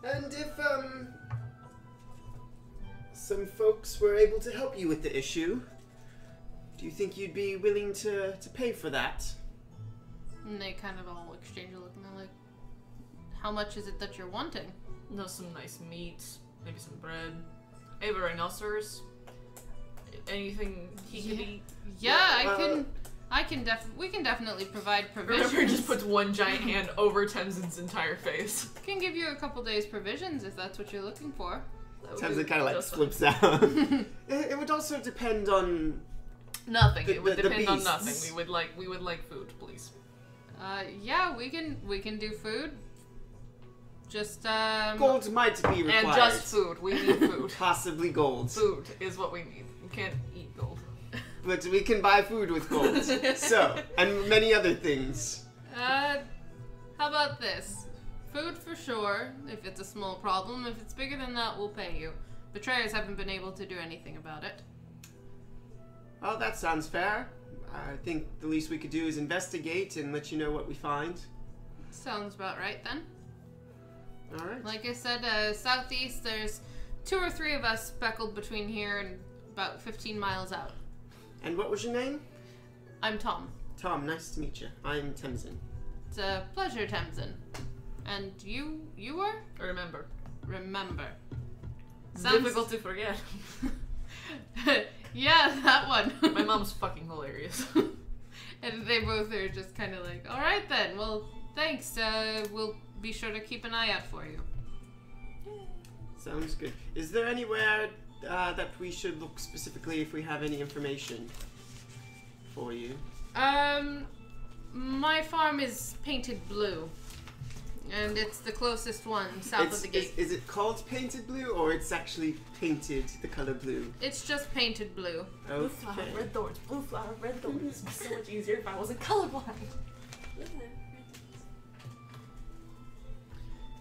And if, some folks were able to help you with the issue, do you think you'd be willing to pay for that? And they kind of all exchange a look and they're like, how much is it that you're wanting? No, some nice meat, maybe some bread. I have a rhinoceros. Anything he could eat? Yeah, we can definitely provide provisions. Remember, just puts one giant hand over Temzin's entire face. Can give you a couple days provisions if that's what you're looking for. Temzin kind of like slips out. It would also depend on nothing. It would the depend on beasts. nothing. We would like food, please. Yeah, we can do food. Just gold might be required. And just food. We need food. Possibly gold. Food is what we need. We can't eat gold. But we can buy food with gold. So, and many other things. how about this? Food for sure, if it's a small problem. If it's bigger than that, we'll pay you. Betrayers haven't been able to do anything about it. Well, that sounds fair. I think the least we could do is investigate and let you know what we find. Sounds about right then. Alright. Like I said, southeast, there's 2 or 3 of us speckled between here and about 15 miles out. And what was your name? I'm Tom. Tom, nice to meet you. I'm Temzin. It's a pleasure, Temzin. And you were? Remember. Remember. It's difficult to forget. Yeah, that one. My mom's fucking hilarious. And they both are just kind of like, alright then, well, thanks. We'll be sure to keep an eye out for you. Sounds good. Is there anywhere that we should look specifically if we have any information for you? My farm is painted blue. And it's the closest one south of the gate. Is it called painted blue, or it's actually painted the color blue? It's just painted blue. Okay. Blue flower, red thorns. Blue flower, red thorns. It'd be so much easier if I wasn't colorblind.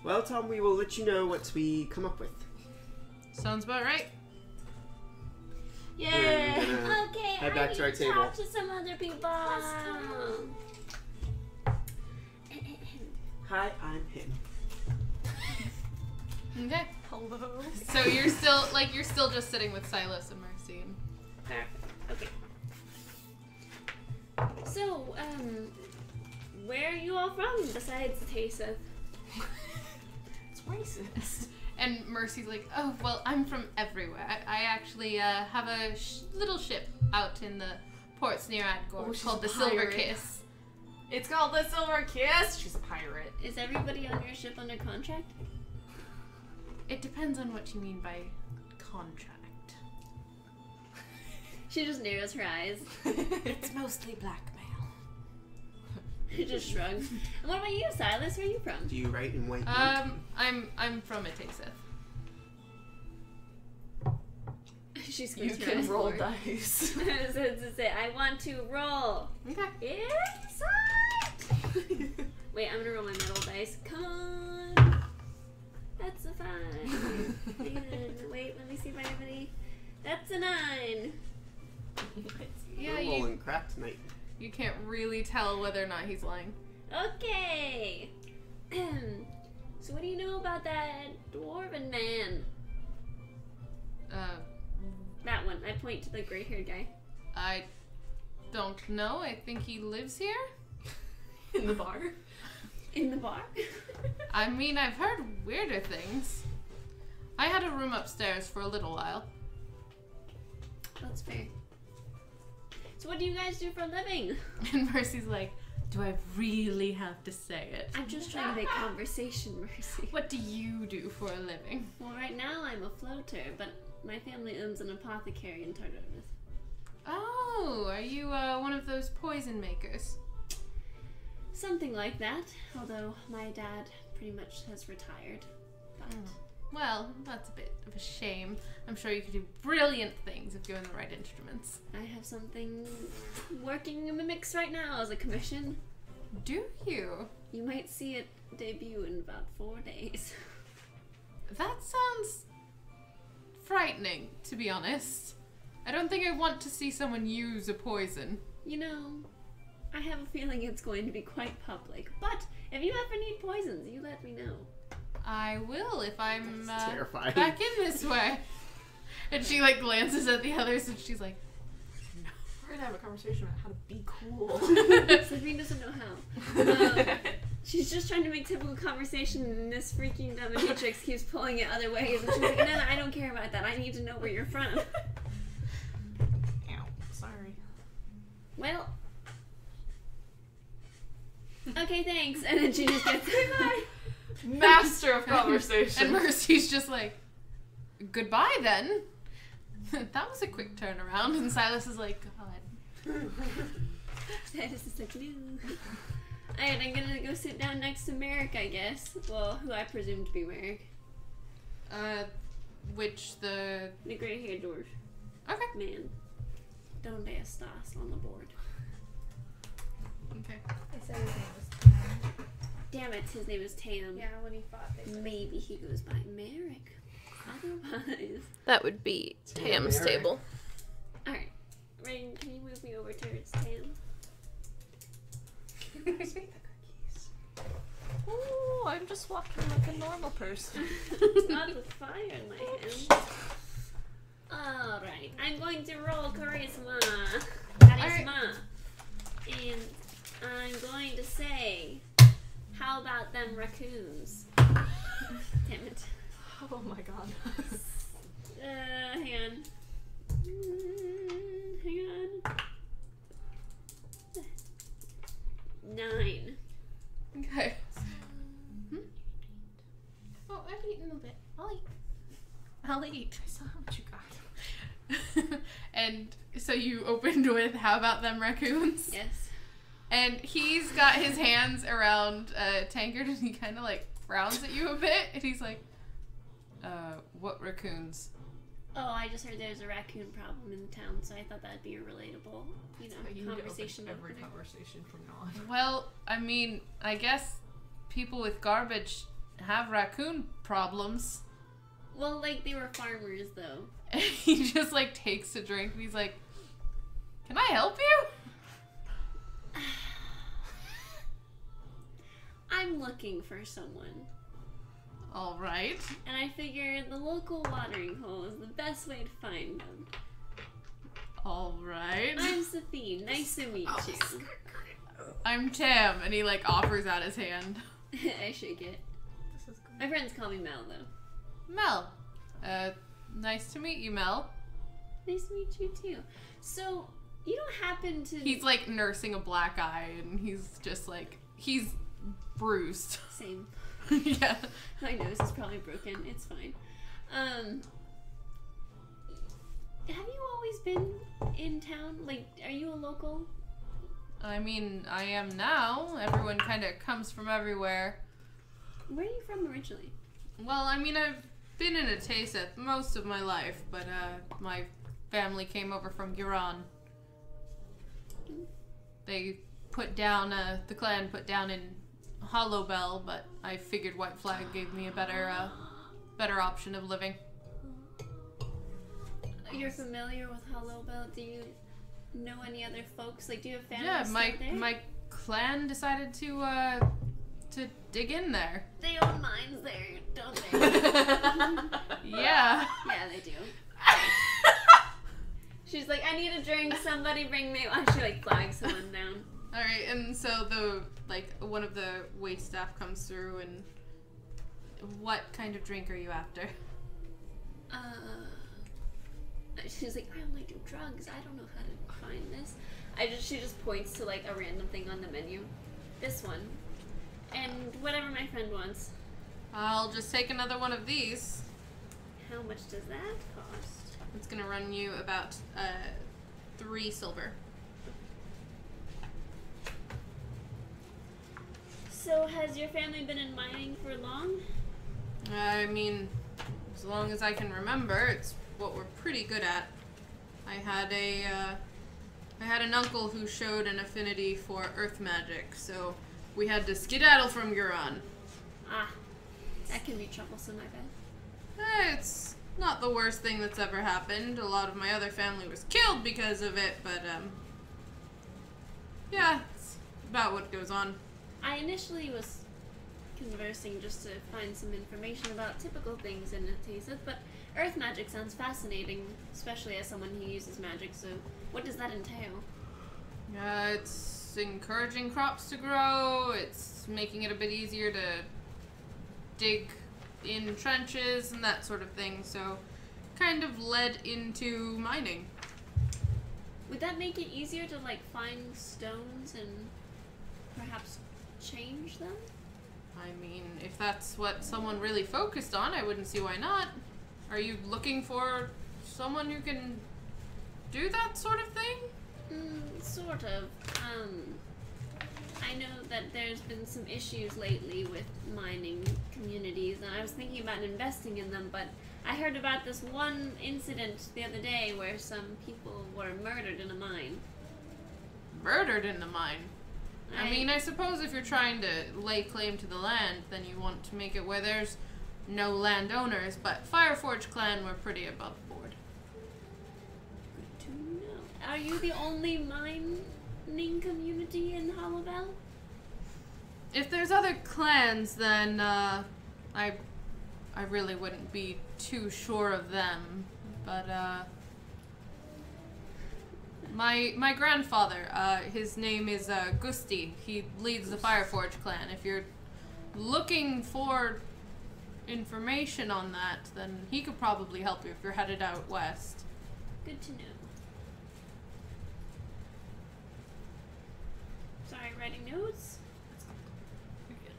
Well, Tom, we will let you know what we come up with. Sounds about right. We're Yeah. gonna Okay, head I back need to our to table. talk to some other people. Hi, I'm him. Okay. Hello. So you're still just sitting with Silas and Mercy. And... Perfect. Okay. So, where are you all from besides Hyysth? It's racist. And Mercy's like, oh, well, I'm from everywhere. I actually have a little ship out in the ports near Adgor called the Silver Kiss. It's called the Silver Kiss. She's a pirate. Is everybody on your ship under contract? It depends on what you mean by contract. She just narrows her eyes. It's mostly blackmail. She just shrugs. And what about you, Silas? Where are you from? Do you write in white ink? I'm from Hyysth. She You squints her can eyes roll forward. dice. So to say, I want to roll. Okay. Insight! Wait, I'm gonna roll my metal dice. Come on! That's a 5. And wait, let me see if I have any. That's a 9. Yeah, We're rolling crap tonight. you can't really tell whether or not he's lying. Okay. So what do you know about that dwarven man? That one. I point to the gray-haired guy. I don't know. I think he lives here. In the bar. In the bar? I mean, I've heard weirder things. I had a room upstairs for a little while. That's fair. So what do you guys do for a living? And Mercy's like, do I really have to say it? I'm just trying to make conversation, Mercy. What do you do for a living? Well, right now I'm a floater, but my family owns an apothecary in Tardonis. Oh, are you one of those poison makers? Something like that, although my dad pretty much has retired. But Well, that's a bit of a shame. I'm sure you could do brilliant things if given the right instruments. I have something working in the mix right now as a commission. Do you? You might see it debut in about 4 days. That sounds frightening, to be honest. I don't think I want to see someone use a poison. You know, I have a feeling it's going to be quite public. But if you ever need poisons, you let me know. I will if I'm That's terrifying. back in this way. And she like glances at the others and she's like, We're gonna have a conversation about how to be cool. Sabine doesn't know how. She's just trying to make typical conversation, and this freaking dominatrix keeps pulling it other ways. And she's like, no, I don't care about that. I need to know where you're from. Ow. Sorry. Well. Okay, thanks. And then she just gets bye. Master of conversation. And Mercy's just like, goodbye then. That was a quick turnaround. And Silas is like, God. Silas is like, no. Alright, I'm gonna go sit down next to Merrick, I guess. Well, who I presume to be Merrick. Which the gray-haired dwarf. Okay. Man. Donde estás on the board. Okay. I said his name was Tam. Damn it, his name is Tam. Yeah, when he fought, they said. Maybe he goes by Merrick. Otherwise. That would be Tam's Merrick. table. Alright. Rain, can you move me over towards Tam? Ooh, I'm just walking like a normal person. Not with fire in my hand. Alright, I'm going to roll charisma. Charisma. And I'm going to say, how about them raccoons? Damn it. Oh my god. Hang on. Hang on. 9. Okay. Oh, I've eaten a bit. I'll eat. I saw how much you got. And so you opened with, how about them raccoons? Yes. And he's got his hands around Tankard and he kind of like frowns at you a bit. And he's like, what raccoons? Oh, I just heard there's a raccoon problem in the town, so I thought that'd be a relatable, You need to conversation. open every conversation from now on. Well, I mean, I guess people with garbage have raccoon problems. Well, like, they were farmers, though. And he just like takes a drink and he's like, can I help you? I'm looking for someone. All right. And I figured the local watering hole is the best way to find them. All right. I'm Safine. Nice to meet you. I'm Tam. And he like offers out his hand. I shake it. This is good. My friends call me Mel, though. Mel. Nice to meet you, Mel. Nice to meet you, too. So, you don't happen to... He's like nursing a black eye and he's just like, he's bruised. Same. Yeah. My nose is probably broken. It's fine. Have you always been in town? Like, are you a local? I mean, I am now. Everyone kind of comes from everywhere. Where are you from originally? Well, I mean, I've been in Hyysth most of my life, but my family came over from Giron. They put down, the clan put down in Hollowbell, but I figured White Flag gave me a better option of living. You're familiar with Hollowbell? Do you know any other folks? Like, do you have family Yeah, still there? my clan decided to dig in there. They own mines there, don't they? Yeah. Yeah, they do. She's like, I need a drink. Somebody bring me. She like flags someone down. All right, and so one of the wait staff comes through, and what kind of drink are you after? She's like, I only do drugs. I don't know how to find this. She just points to like a random thing on the menu. This one. And whatever my friend wants. I'll just take another one of these. How much does that cost? It's gonna run you about 3 silver. So has your family been in mining for long? I mean, as long as I can remember, it's what we're pretty good at. I had an uncle who showed an affinity for earth magic, so we had to skedaddle from Giron. Ah, that can be troublesome, I bet. It's not the worst thing that's ever happened. A lot of my other family was killed because of it, but yeah, it's about what goes on. I initially was conversing just to find some information about typical things in Hyysth, but earth magic sounds fascinating, especially as someone who uses magic, so what does that entail? It's encouraging crops to grow, it's making it a bit easier to dig in trenches and that sort of thing, so kind of led into mining. Would that make it easier to, like, find stones and perhaps change them? I mean, if that's what someone really focused on, I wouldn't see why not. Are you looking for someone who can do that sort of thing? Sort of. I know that there's been some issues lately with mining communities, and I was thinking about investing in them, but I heard about this one incident the other day where some people were murdered in a mine. Murdered in the mine? I mean, I suppose if you're trying to lay claim to the land, then you want to make it where there's no landowners, but Fireforge clan were pretty above board. Good to know. Are you the only mining community in Hollowbell? If there's other clans, then I really wouldn't be too sure of them. But my grandfather, his name is Gusti. He leads the Fireforge clan. If you're looking for information on that, then he could probably help you if you're headed out west. Good to know. Sorry, writing notes? You're good.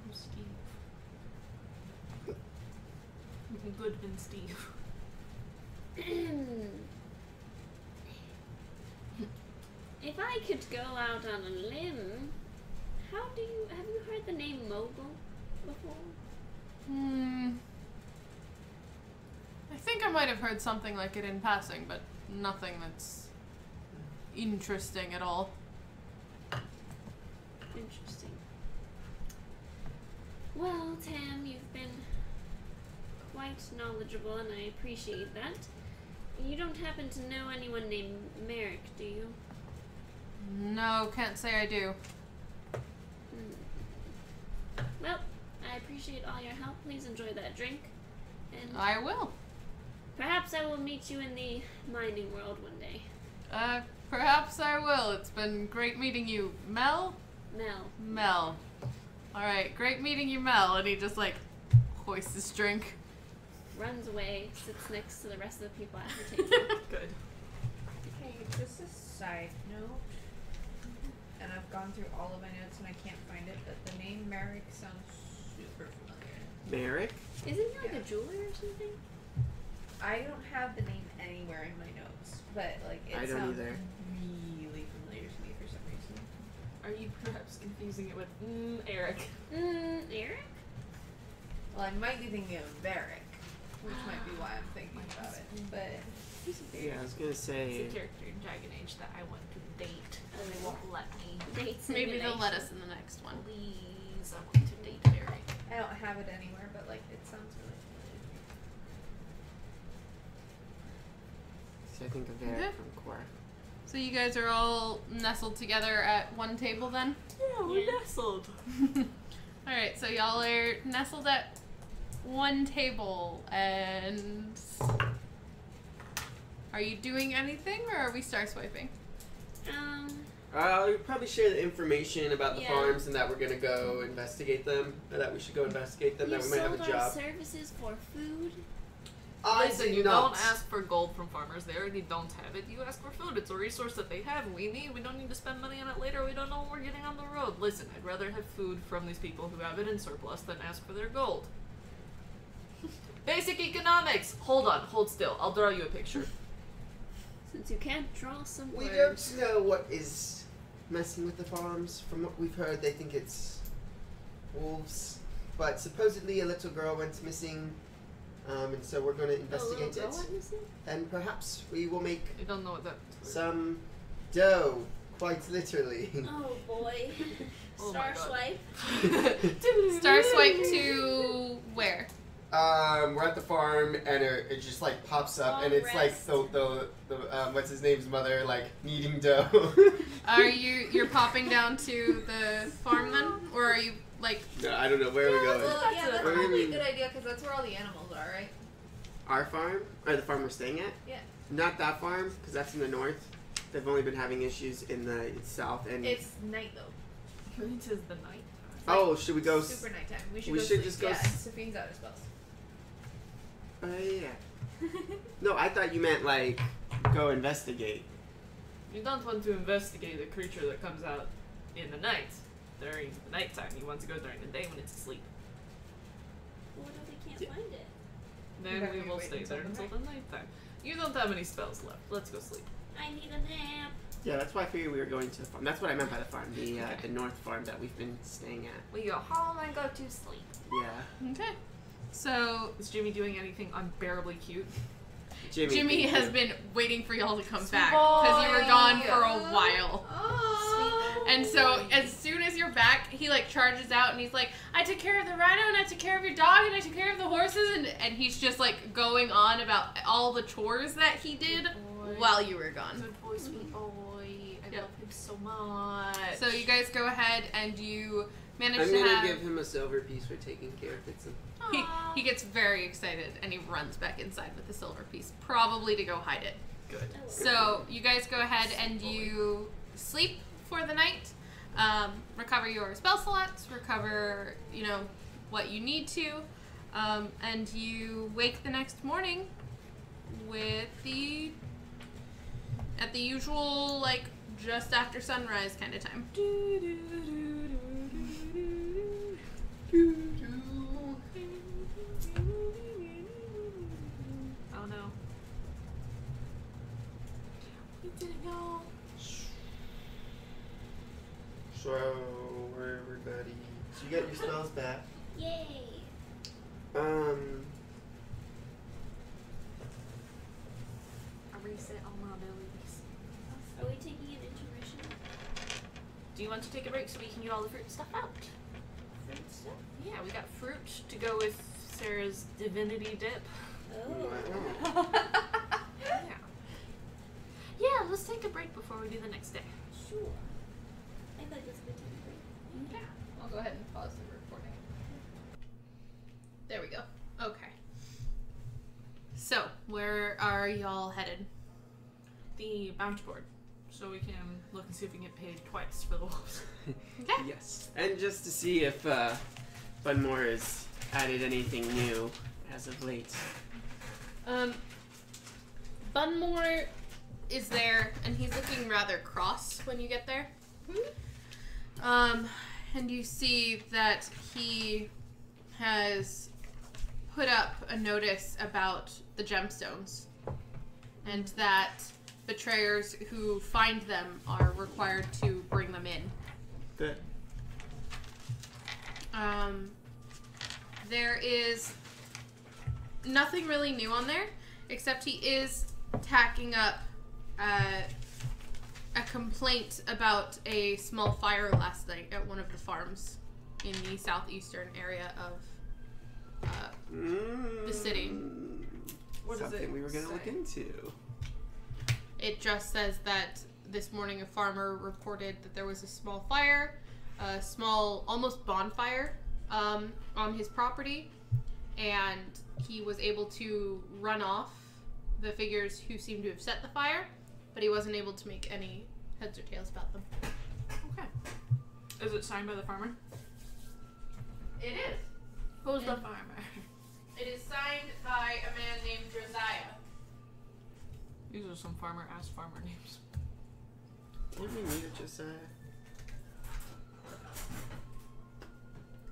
I'm Steve. Goodman Steve. If I could go out on a limb, have you heard the name Mogul before? I think I might have heard something like it in passing, but nothing that's interesting at all. Interesting. Well, Tam, you've been quite knowledgeable, and I appreciate that. You don't happen to know anyone named Merrick, do you? No, can't say I do. Well, I appreciate all your help. Please enjoy that drink. And I will. perhaps I will meet you in the mining world one day. Perhaps I will. It's been great meeting you. Mel? Mel. Alright, great meeting you, Mel. And he just, like, hoists his drink. Runs away, sits next to the rest of the people at the table. Good. Okay, just a side note, and I've gone through all of my notes and I can't find it, but the name Merrick sounds super familiar. Merrick? Isn't he like Yeah. a jeweler or something? I don't have the name anywhere in my notes, but like it I don't sounds either. really familiar to me for some reason. Are you perhaps confusing it with Eric? Eric? Well, I might be thinking of Varric, which might be why I'm thinking about it. But Yeah, I was gonna It's say. a character in Dragon Age that I want to date, and they won't let me. Date Maybe they'll let simulation. us in the next one. Please, I want to date Eric. I don't have it anywhere. But like it sounds really familiar. So I think of Eric Okay. from Core. So you guys are all nestled together at one table then? Yeah, we're nestled. Alright, so y'all are nestled at one table, and are you doing anything, or are we star swiping? We'll probably share the information about the Yeah. farms and that we're gonna go investigate them, or that we should go investigate them, You that we might have sold a our job. services for food? I Listen, do you not. don't ask for gold from farmers. They already don't have it. You ask for food. It's a resource that they have. We need. We don't need to spend money on it later. We don't know when we're getting on the road. Listen, I'd rather have food from these people who have it in surplus than ask for their gold. Basic economics. Hold on. Hold still. I'll draw you a picture. Since you can't draw some We words. don't know what is messing with the farms. From what we've heard, they think it's wolves. But supposedly a little girl went missing, and so we're going to investigate little it. girl went missing? And perhaps we will make I don't know what that. some dough, quite literally. Oh boy. Oh my Star God. swipe. Star swipe to where? we're at the farm, and it just like pops up, and it's like the what's his name's mother like kneading dough. You're popping down to the farm then, or are you like? No, I don't know where are we going. Well, yeah, that's Where do you probably a mean? good idea because that's where all the animals are, right? Our farm, or the farm we're staying at? Yeah. Not that farm, because that's in the north. They've only been having issues in the south, and It's night though. It is the night. oh, should we go? Super nighttime. We we go should sleep. just go Yeah, s- Safine's out of spells. Yeah. No, I thought you meant like go investigate. You don't want to investigate a creature that comes out in the night during the nighttime. You want to go during the day when it's asleep. What if we can't Yeah. find it? Then Then we we will wait stay until there the until the nighttime. You don't have any spells left. Let's go sleep. I need a nap. Yeah, that's why I figured we were going to the farm. That's what I meant by the farm, the north farm that we've been staying at. We go home and go to sleep. Yeah. Okay. So Is Jimmy doing anything unbearably cute? Jimmy thank has you. been waiting for y'all to come Sweet back because you were gone boy. for a while. Oh. And so as soon as you're back, he like charges out and he's like, I took care of the rhino and I took care of your dog and I took care of the horses, and he's just like going on about all the chores that he did Boy. while you were gone. Good boy, sweet boy. I Yep. love him so much. So you guys go ahead and you manage I'm to gonna have... give him a silver piece for taking care of it. He gets very excited and he runs back inside with the silver piece, probably to go hide it. Good. So you guys go ahead and you sleep for the night, recover your spell slots, recover, what you need to, and you wake the next morning with at the usual, like, just after sunrise kind of time. Oh no. We didn't know. So, we're everybody. So you got your spells back. Yay. A reset on my abilities. Are we taking an intermission? Do you want to take a break so we can get all the fruit stuff out? Fruit stuff? Yeah, we got fruit to go with Sarah's divinity dip. Oh. Wow. Yeah. Yeah, let's take a break before we do the next day. Sure. I thought this would take a break. Yeah, I'll go ahead and pause the recording. There we go. Okay. So, where are y'all headed? The bounty board. So we can look and see if we can get paid twice for the wolves. Okay. Yes. And just to see if Bunmore has added anything new as of late. Bunmore is there, and he's looking rather cross when you get there. And you see that he has put up a notice about the gemstones, and that betrayers who find them are required to bring them in. Good. There is nothing really new on there, except he is tacking up a complaint about a small fire last night at one of the farms in the southeastern area of the city. What does Something it we were gonna look say? into. It just says that this morning a farmer reported that there was a small fire, a small, almost bonfire, on his property, and he was able to run off the figures who seemed to have set the fire, but he wasn't able to make any heads or tails about them. Okay. Is it signed by the farmer? It is. Who's the And- farmer? It is signed by a man named Josiah. These are some farmer-ass farmer names. What do you mean, Josiah?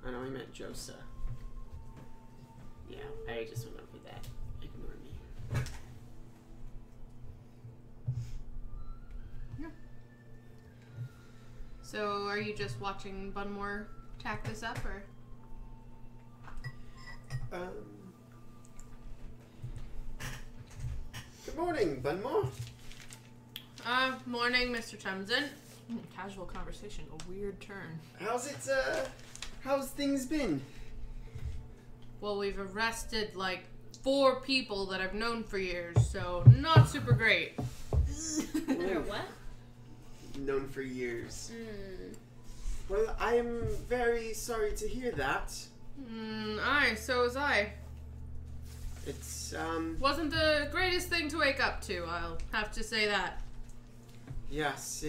I know he meant Josa. Yeah, I just went over that. Ignore me. So, are you just watching Bunmore tack this up, or? Good morning, Bunmore. Morning, Mr. Temsin. Casual conversation, a weird turn. How's things been? Well, we've arrested, like, 4 people that I've known for years, so not super great. Or what? Known for years. Hmm. Well, I am very sorry to hear that. Aye, so was I. It's, Wasn't the greatest thing to wake up to, I'll have to say that. yes,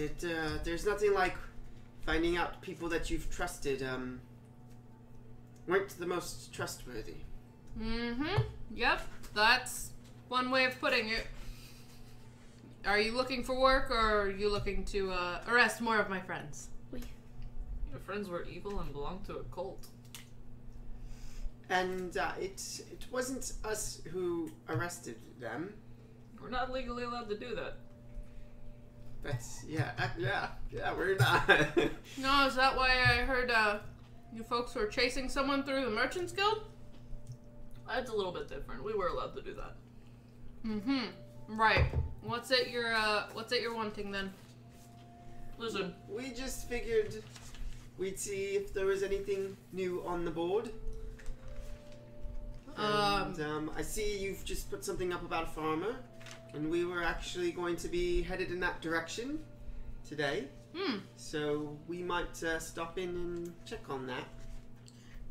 there's nothing like finding out people that you've trusted, weren't the most trustworthy. Mm-hmm. Yep, that's one way of putting it. Are you looking for work, or are you looking to, arrest more of my friends? Your friends were evil and belonged to a cult. And, it wasn't us who arrested them, We're not legally allowed to do that. but, yeah, we're not. No, is that why I heard, you folks were chasing someone through the Merchants Guild? That's a little bit different. We were allowed to do that. Mm-hmm. Right. What's it you're wanting then? Listen, We just figured we'd see if there was anything new on the board. And, I see you've just put something up about a farmer, and we were actually going to be headed in that direction today. So we might stop in and check on that.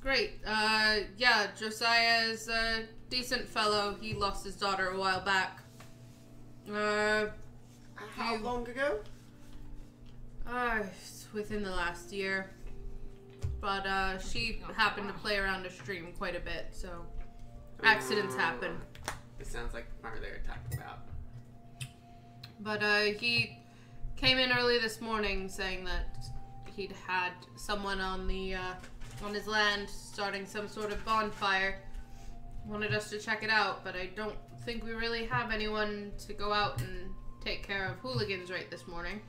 Great. Yeah, Josiah's a decent fellow. He lost his daughter a while back. How long ago? It's within the last year. But, she happened to play around a stream quite a bit, so accidents happen. It sounds like the farmer they were talking about. But, he came in early this morning saying that he'd had someone on the, on his land starting some sort of bonfire. Wanted us to check it out, but I don't think we really have anyone to go out and take care of hooligans right this morning.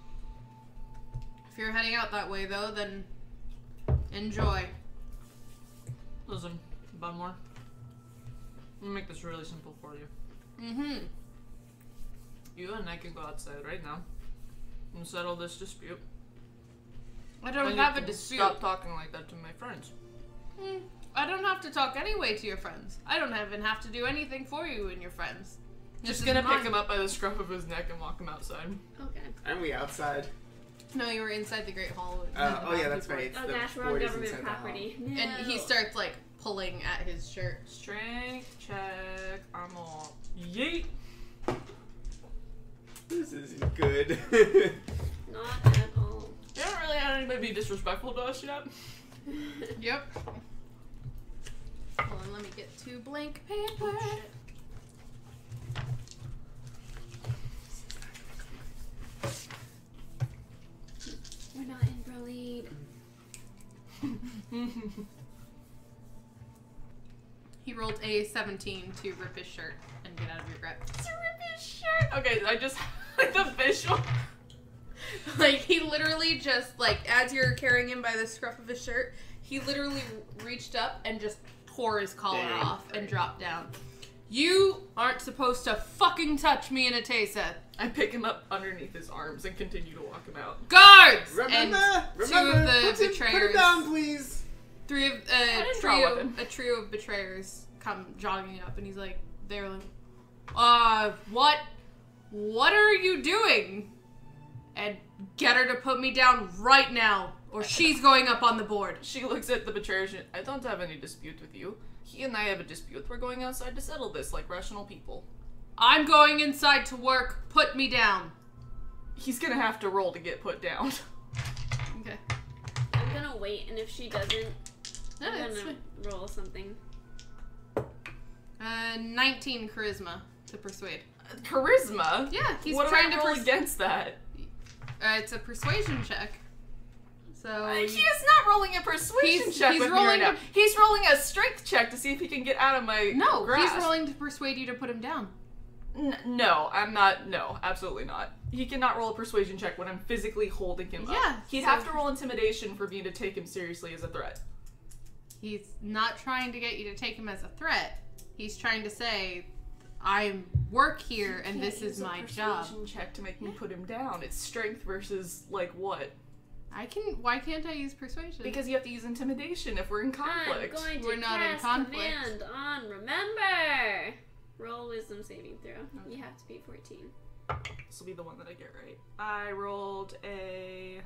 If you're heading out that way, though, then enjoy. listen, Bunmore. I'm gonna make this really simple for you. Mm-hmm. You and I can go outside right now and settle this dispute. I don't And have you a can dispute. Stop talking like that to my friends. I don't have to talk anyway to your friends. I don't even have to do anything for you and your friends. Just This gonna is pick mine. him up by the scruff of his neck and walk him outside. Okay. Aren't we outside? No, you were inside the Great Hall. with Oh yeah, the that's people. right. Oh The gosh, we're on board is government inside the hall. property. And he No. starts like pulling at his shirt. Strength check. I'm all yeet. This isn't good. Not at all. You haven't really had anybody be disrespectful to us yet. Yep. Hold on, let me get to blank paper. We're not in bro lead. He rolled a 17 to rip his shirt and get out of your grip. To rip his shirt. Okay, I just like the visual. Like, he literally just, like, as you're carrying him by the scruff of his shirt, he literally reached up and just tore his collar Dang. off and dropped down. You aren't supposed to fucking touch me in a Tesa. I pick him up underneath his arms and continue to walk him out. Guards! Remember, and remember, two of the put him betrayers. down, please. didn't draw a weapon. A trio of betrayers come jogging up, and he's like, they're like, what are you doing? And get her to put me down right now, or she's going up on the board. She looks at the betrayers. I don't have any dispute with you. He and I have a dispute. We're going outside to settle this like rational people. I'm going inside to work. Put me down. He's gonna have to roll to get put down. Okay. I'm gonna wait, and if she doesn't, No, I'm it's gonna roll something. 19 charisma to persuade. Charisma? Yeah, he's what trying do I to roll against that? it's a persuasion check. So He is not rolling a persuasion He's- check he's with me right rolling now. to- He's rolling a strength check to see if he can get out of my no, grasp. he's rolling to persuade you to put him down. No, I'm not. No, absolutely not. He cannot roll a persuasion check when I'm physically holding him up. Yeah, He'd so- have to roll intimidation for me to take him seriously as a threat. He's not trying to get you to take him as a threat. He's trying to say, I work here and this is my job. Persuasion check to make me put him down. It's strength versus like what? Why can't I use persuasion? Because you have to use intimidation if we're in conflict. I'm going to We're not in cast conflict. command on remember. Roll wisdom saving throw. Okay. You have to be 14. This will be the one that I get right. I rolled a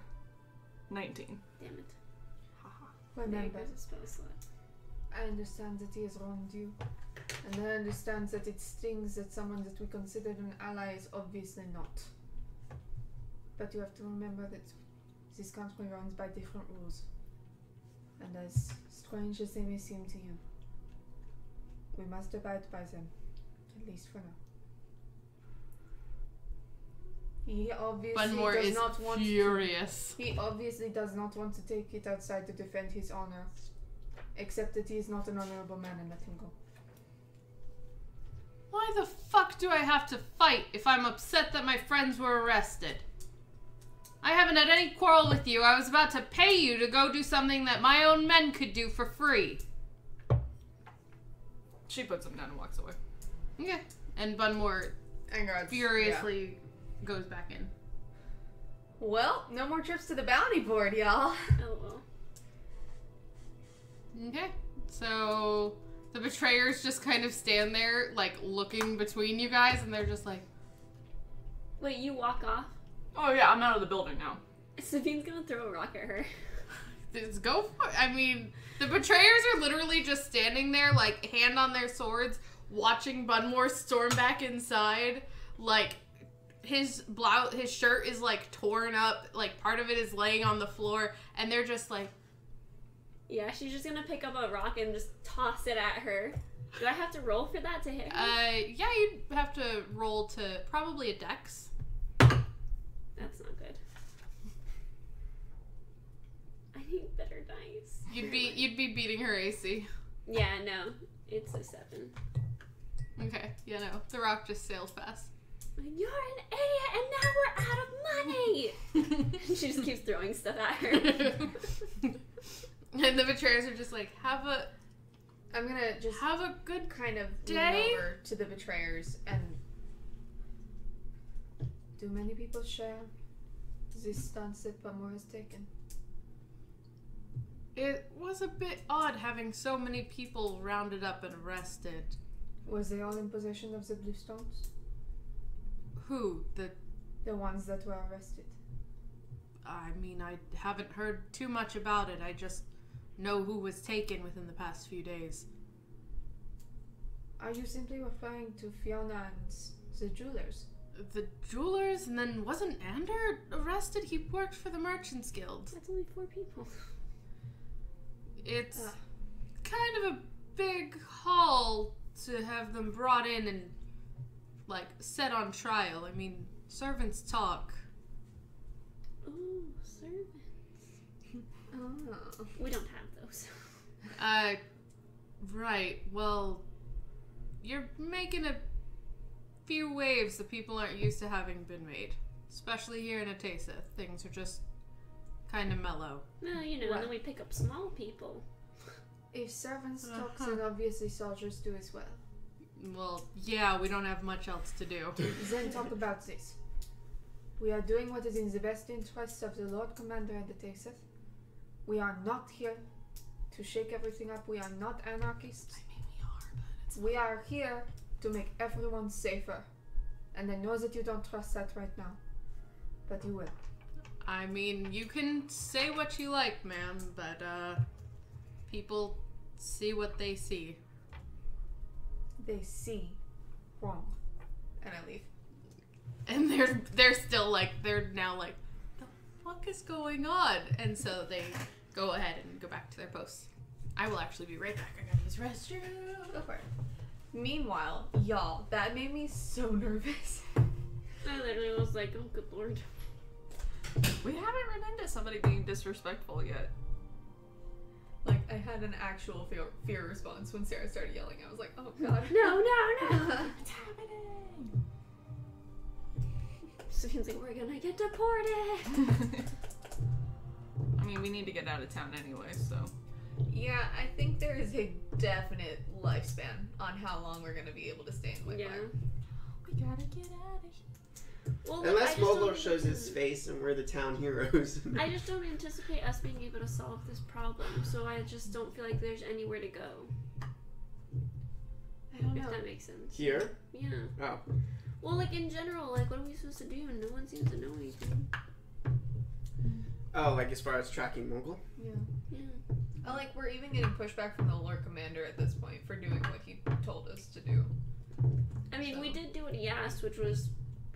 19. Damn it. Haha. There Remember, goes a spell slot. I understand that he has wronged you. And I understand that it stings that someone that we considered an ally is obviously not. But you have to remember that this country runs by different rules. And as strange as they may seem to you, we must abide by them. At least for now. He obviously Bunmore does is not want furious. He obviously does not want to take it outside to defend his honor. Except that he is not an honorable man and let him go. Why the fuck do I have to fight if I'm upset that my friends were arrested? I haven't had any quarrel with you. I was about to pay you to go do something that my own men could do for free. She puts him down and walks away. Okay. And Bunmore furiously goes back in. Well, no more trips to the bounty board, y'all. Oh well. Okay. So the betrayers just kind of stand there, like, looking between you guys, and they're just like... Wait, you walk off? Oh yeah, I'm out of the building now. Sabine's gonna throw a rock at her. Just go for it. I mean, the betrayers are literally just standing there, like, hand on their swords, watching Bunmore storm back inside. Like, his shirt is, like, torn up. Like, part of it is laying on the floor. And they're just like... Yeah, she's just gonna pick up a rock and just toss it at her. Do I have to roll for that to hit her? Yeah, you'd have to roll to probably a dex. That's not good. I need better dice. You'd be beating her AC. Yeah, no. It's a 7. Okay, yeah, no. The rock just sails past. You're an idiot and now we're out of money! She just keeps throwing stuff at her. And the betrayers are just like, I'm gonna just have a good kind of day? lean over to the betrayers and... Do many people share this stance that Bunmore has taken? It was a bit odd having so many people rounded up and arrested. Was they all in possession of the blue stones? Who? The ones that were arrested. I mean, I haven't heard too much about it. I just know who was taken within the past few days. Are you simply referring to Fiona and the jewelers? The jewelers, and then wasn't Ander arrested? He worked for the Merchants Guild. That's only 4 people. It's kind of a big haul to have them brought in and, like, set on trial. I mean, servants talk. Ooh, servants. Oh. We don't have those. Right. Well, you're making a few waves that people aren't used to having been made. Especially here in Atesa. Things are just kind of mellow. No, you know, and then we pick up small people. If servants talk, then obviously soldiers do as well. Well, yeah, we don't have much else to do. Then talk about this. We are doing what is in the best interests of the Lord Commander and the Atesa. We are not here to shake everything up. We are not anarchists. I mean, we are, but it's... We are here to make everyone safer. And I know that you don't trust that right now. But you will. I mean, you can say what you like, ma'am, but, people see what they see. They see wrong. And I leave. And they're still like, they're now like, the fuck is going on? And so they go ahead and go back to their posts. I will actually be right back. I gotta use the restroom. Go for it. Meanwhile, y'all, that made me so nervous. I literally was like, oh, good lord. We haven't run into somebody being disrespectful yet. Like, I had an actual fear response when Sarah started yelling. I was like, oh god. No. What's happening? Sabine's like, we're gonna get deported. I mean, we need to get out of town anyway, so. Yeah, I think there is a definite lifespan on how long we're gonna be able to stay in Whitfire. Yeah. We gotta get out of here. Well, Unless Mogul shows his face and we're the town heroes. I just don't anticipate us being able to solve this problem, so I just don't feel like there's anywhere to go. I don't know. If that makes sense. Here? Yeah. Oh. Well, like in general, like what are we supposed to do? No one seems to know anything. Oh, like as far as tracking Mogul? Yeah. Yeah. Oh, like we're even getting pushback from the Lord Commander at this point for doing what he told us to do. I mean, So. we did do what he asked, which was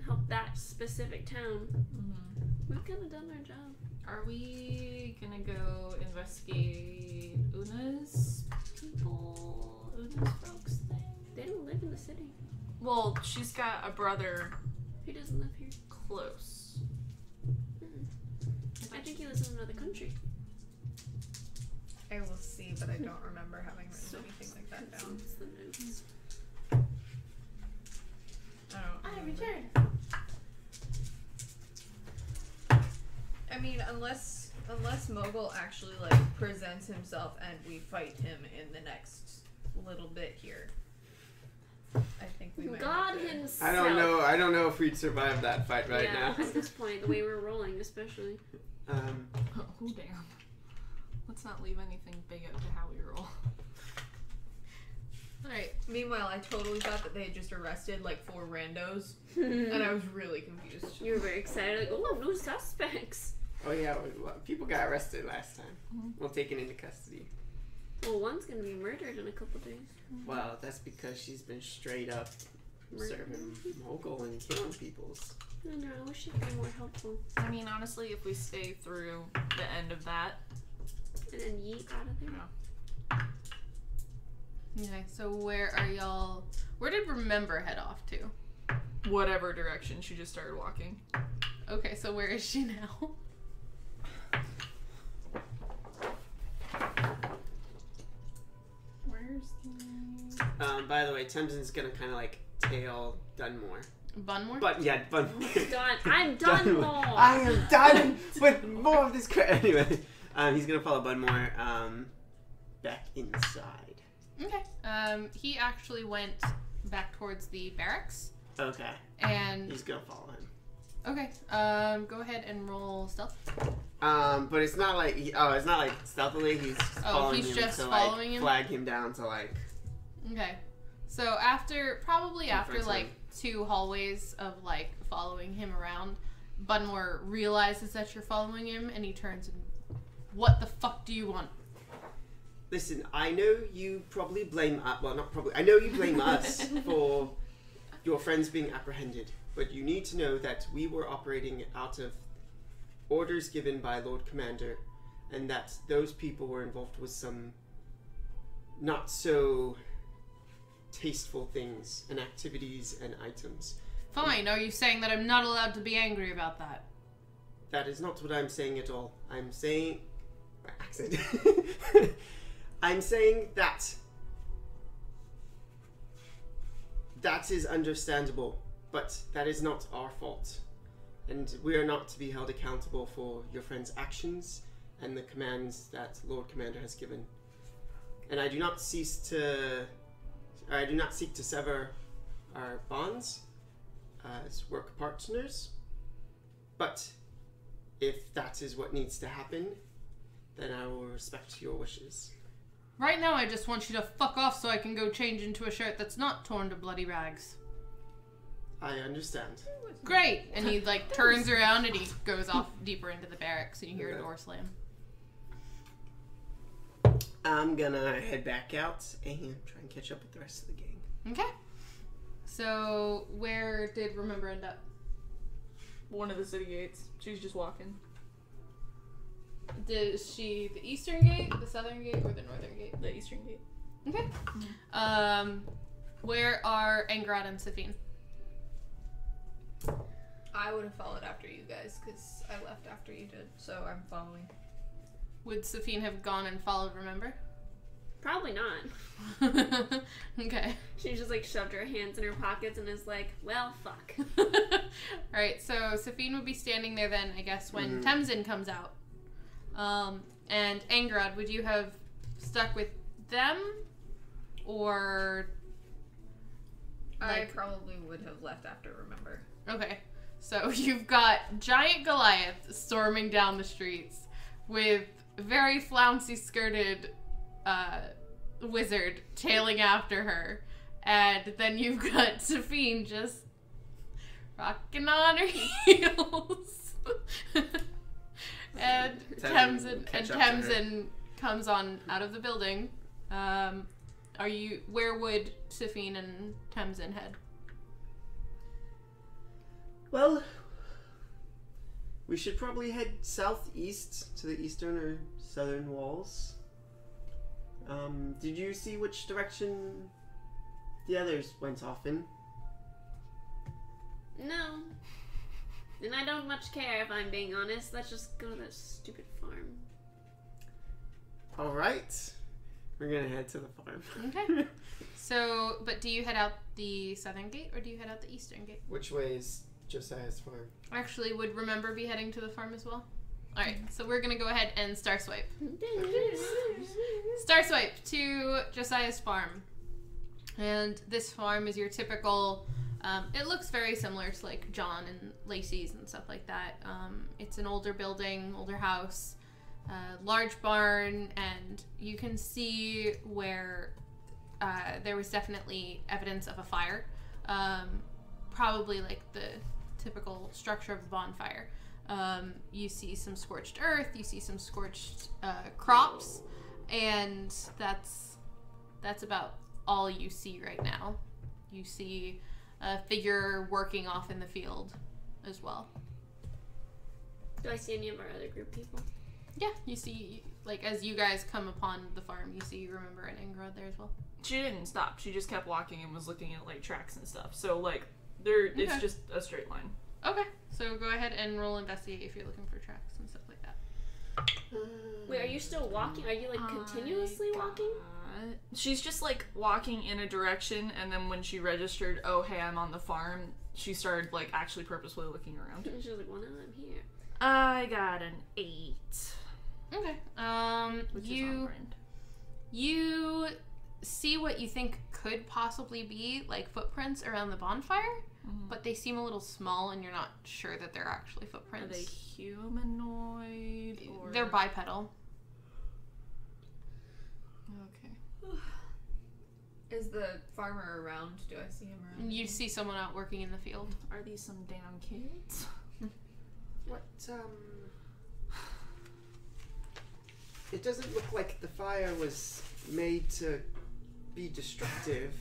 help that specific town. We've kind of done our job. Are we gonna go investigate Una's people? Una's folks thing? They don't live in the city. Well, she's got a brother He doesn't live here. close. I think he lives in another country. I will see, but I don't remember having written anything like that down. It's the notes. I don't remember. I mean, unless Mogul actually like presents himself and we fight him in the next little bit here, I think we might. God have to... himself. I don't know if we'd survive that fight right yeah, now. at this point, the way we're rolling, especially. Oh, damn. Let's not leave anything big up to how we roll. Alright. Meanwhile, I totally thought that they had just arrested like 4 randos, and I was really confused. You were very excited, like, oh, no suspects. Oh yeah, people got arrested last time. Well, taken into custody. Well, one's gonna be murdered in a couple days. Well, that's because she's been straight up Murder. serving Mogul and killing peoples. I don't know, I wish she'd be more helpful. I mean, honestly, if we stay through the end of that, And then yeet out of there. Okay, so where are y'all... Where did Remember head off to? whatever direction she just started walking. Okay, so where is she now? Where's the... By the way, Temzin's gonna kind of like tail Dunmore. Bunmore? But yeah, Dunmore. Done. I'm done more. I am done with more of this crap. Anyway, he's gonna follow Bunmore back inside. Okay. He actually went back towards the barracks. Okay. And He's gonna follow him. okay. Go ahead and roll stealth. But it's not like it's not like stealthily. He's just following he's him just to following like him? flag him down to like. Okay. So after Confront like him. 2 hallways of like following him around, Bunmore realizes that you're following him and he turns and, what the fuck do you want? Listen, I know you probably blame well, not probably. I know you blame us for your friends being apprehended, but you need to know that we were operating out of orders given by Lord Commander, and that those people were involved with some not so tasteful things and activities and items. Fine, are you saying that I'm not allowed to be angry about that? That is not what I'm saying at all. I'm saying... accent. I'm saying that that is understandable, but that is not our fault. And we are not to be held accountable for your friend's actions and the commands that Lord Commander has given. And I do not seek to sever our bonds as work partners, but if that is what needs to happen, then I will respect your wishes. Right now I just want you to fuck off so I can go change into a shirt that's not torn to bloody rags. I understand. Great! And he like turns around and he goes off deeper into the barracks and you hear a door slam. I'm gonna head back out and try and catch up with the rest of the gang. Okay. So where did Remember end up? One of the city gates. She's just walking. Is she the eastern gate, the southern gate, or the northern gate? The eastern gate. Okay. Where are Angrad and Safine? I would have followed after you guys because I left after you did, so I'm following. Would Safine have gone and followed Remember? Probably not. Okay. She just like shoved her hands in her pockets and is like, well, fuck. Alright, so Safine would be standing there then, I guess, when Temzin comes out. And Angrad, would you have stuck with them? Or... I probably would have left after Remember. Okay. So you've got giant Goliath storming down the streets with very flouncy skirted wizard tailing after her. And then you've got Safine just rocking on her heels. And Tamsin comes on out of the building. Where would Safine and Tamsin head? Well, we should probably head southeast to the eastern or southern walls. Did you see which direction the others went off in? No. And I don't much care, if I'm being honest. Let's just go to that stupid farm. Alright. We're gonna head to the farm. Okay. So, but do you head out the southern gate or do you head out the eastern gate? Which way is Josiah's farm? Actually, would Remember be heading to the farm as well? Alright, so we're gonna go ahead and star swipe. Star swipe to Josiah's farm. And this farm is your typical, it looks very similar to like John and Lacey's and stuff like that. It's an older building, older house, large barn, and you can see where there was definitely evidence of a fire. Probably like the typical structure of a bonfire. You see some scorched earth, you see some scorched crops, and that's about all you see right now. You see a figure working off in the field as well. Do I see any of our other group people? Yeah, you see, like, as you guys come upon the farm, you see Remember and Ingrod there as well. She didn't stop. She just kept walking and was looking at, like, tracks and stuff. So, like, it's just a straight line. Okay, so go ahead and roll investigate if you're looking for tracks and stuff like that. Wait, are you still walking? Are you, like, continuously walking? She's just, like, walking in a direction, and then when she registered, oh, hey, I'm on the farm, she started, like, actually purposefully looking around. She was like, well, now I'm here. I got an 8. Okay. Which is on brand. You see what you think could possibly be, like, footprints around the bonfire, but they seem a little small, and you're not sure that they're actually footprints. Are they humanoid? Or... They're bipedal. Okay. Is the farmer around? Do I see him around? You see someone out working in the field. Are these some damn kids? What, It doesn't look like the fire was made to be destructive.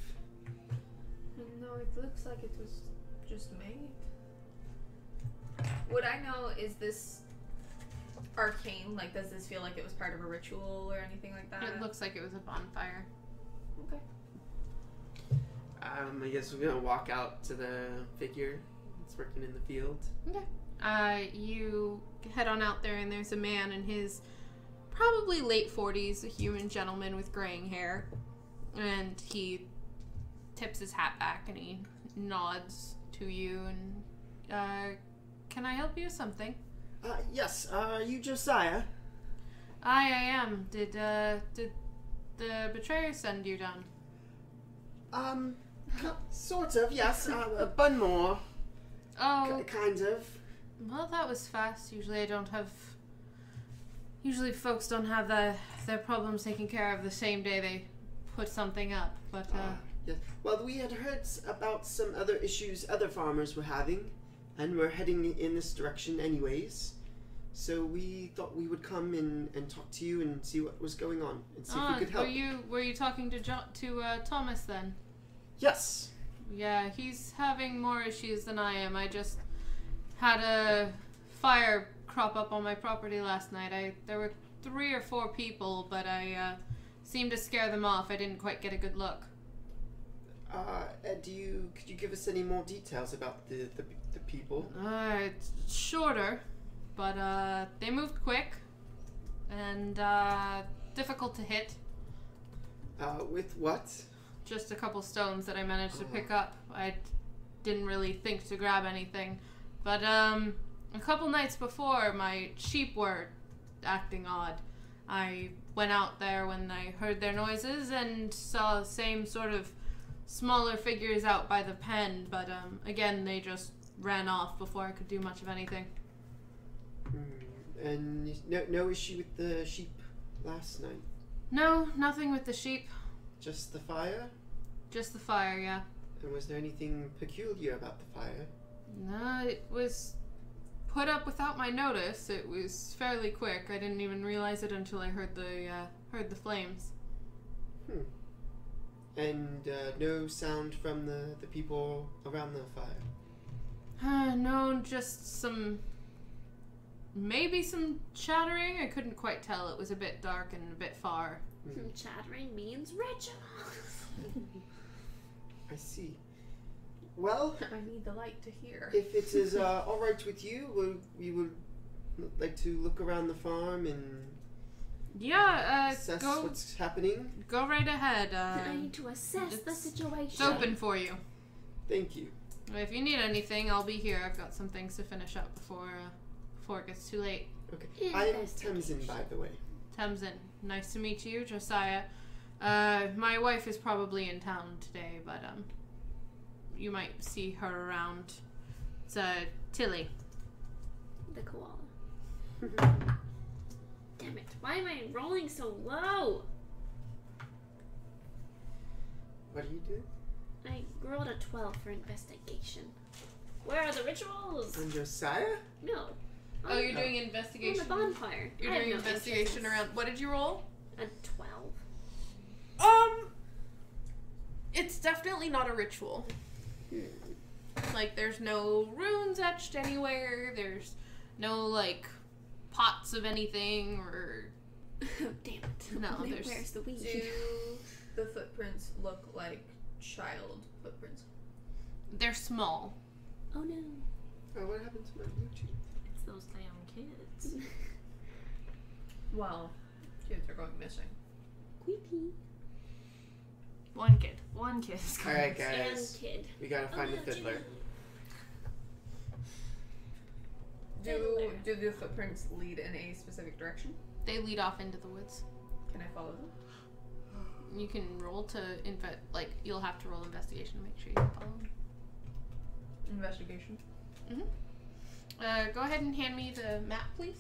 No, it looks like it was just made. What I know is this arcane. Like, does this feel like it was part of a ritual or anything like that? It looks like it was a bonfire. Okay. I guess we're gonna walk out to the figure that's working in the field. Okay. You head on out there, and there's a man in his probably late 40s, a human gentleman with graying hair. And he tips his hat back, and he nods to you, and, can I help you with something? Yes, are you Josiah? I am. Did the betrayer send you down? Sort of, yes. Bunmore. Oh. Kind of. Well, that was fast. Usually folks don't have their problems taken care of the same day they put something up, but, Yes. Well, we had heard about some other issues other farmers were having, and we're heading in this direction anyways. So we thought we would come in and talk to you and see what was going on, and see if we could help. Were you talking to Thomas then? Yes. Yeah, he's having more issues than I am. I just had a fire crop up on my property last night. There were 3 or 4 people, but I seemed to scare them off. I didn't quite get a good look. Could you give us any more details about the people? It's shorter, but they moved quick and difficult to hit. With what? Just a couple stones that I managed to pick up. I didn't really think to grab anything. But a couple nights before, my sheep were acting odd. I went out there when I heard their noises and saw the same sort of smaller figures out by the pen, but again, they just ran off before I could do much of anything. And no issue with the sheep last night? No, nothing with the sheep. Just the fire? Just the fire, yeah. And was there anything peculiar about the fire? No, it was put up without my notice. It was fairly quick. I didn't even realize it until I heard the flames. And no sound from the people around the fire? No, just maybe some chattering. I couldn't quite tell. It was a bit dark and a bit far. Chattering means rituals. I see. Well, I need the light to hear. if it is all right with you, we would like to look around the farm and assess what's happening. Go right ahead. I need to assess the situation. It's open for you. Thank you. If you need anything, I'll be here. I've got some things to finish up before it gets too late. Okay. I am Tamsin, by the way. Tamsin, nice to meet you, Josiah. My wife is probably in town today, but you might see her around. It's Tilly. The koala. Damn it! Why am I rolling so low? What are you doing? I rolled a 12 for investigation. Where are the rituals? I'm Josiah? No. Oh, you're doing On investigation. the bonfire. You're I have doing no investigation interests. around. What did you roll? A 12. It's definitely not a ritual. Like, there's no runes etched anywhere. There's no, like, pots of anything or... Damn it. No, Where's the weed? Do the footprints look like child footprints? They're small. Oh no. Oh, what happened to my Bluetooth? It's those damn kids. Well, kids are going missing. Creepy. One kid is coming. Alright, And guys. kid. We gotta find the no, fiddler. Do the footprints lead in a specific direction? They lead off into the woods. Can I follow them? You can roll to you'll have to roll investigation to make sure you can follow them. Investigation. Go ahead and hand me the map, please.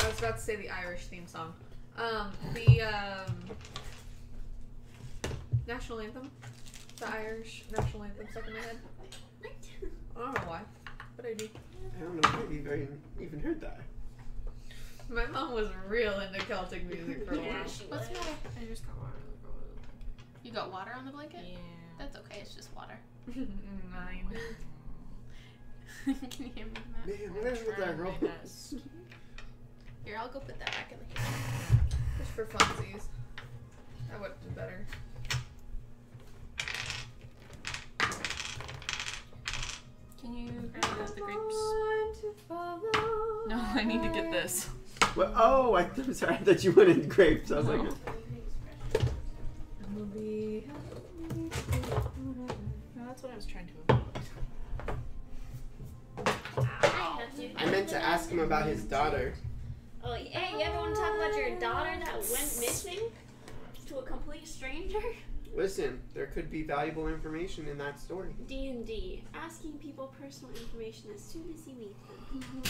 I was about to say the Irish theme song. The national anthem. The Irish national anthem stuck in my head. I don't know why, but I do. I don't know if you've even heard that. My mom was real into Celtic music for a while. What's the matter? I just got water. You got water on the blanket? Yeah. That's okay, it's just water. 9. Can you hand me the map? Man, what is with that roll? Here, I'll go put that back in the kitchen. Just for funsies. That would have been better. Can you grab the grapes? No, I need to get this. Well, oh, I'm sorry. I thought you wanted grapes. I was like, No. No, that's what I was trying to avoid. I meant to ask him about his daughter. Oh, hey, you ever want to talk about your daughter that went missing to a complete stranger? Listen, there could be valuable information in that story. D&D. Asking people personal information as soon as you meet them.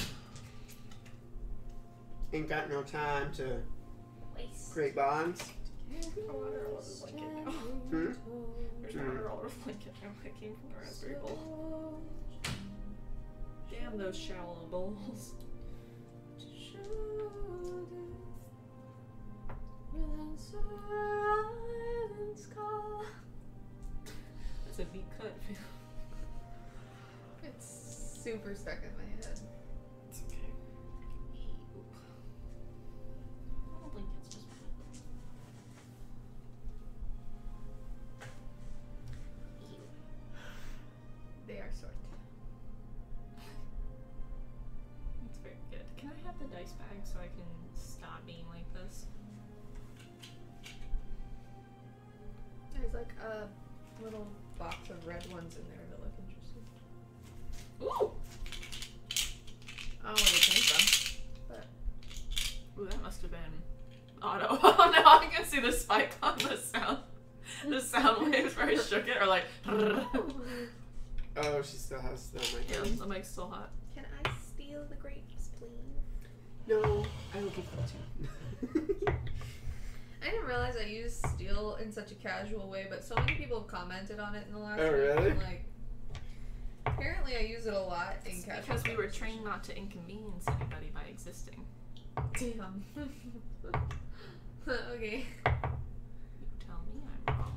Ain't got no time to Waste. create bonds. There's water all over the blanket now. Hmm? There's water all over the blanket now. It came from the raspberry bowl. Damn those shallow bowls. That's a deep cut. It's super stuck in my head. It's okay. I don't think it's just They are sort. It's very good. Can I have the dice bag so I can stop being like this? There's like a little box of red ones in there that look interesting. Ooh! I don't know where they came from. Ooh, that must have been auto. Oh no, I can see the spike on the sound. The sound waves where I shook it are like. Oh, she still has the mic. Yeah, the mic's still hot. Can I steal the grapes, please? No, I will give them to you. I didn't realize I used steal in such a casual way, but so many people have commented on it in the last Oh, week. really? And, like, apparently I use it a lot in It's casual because we were conversation. trained not to inconvenience anybody by existing. Damn. Okay. You tell me I'm wrong.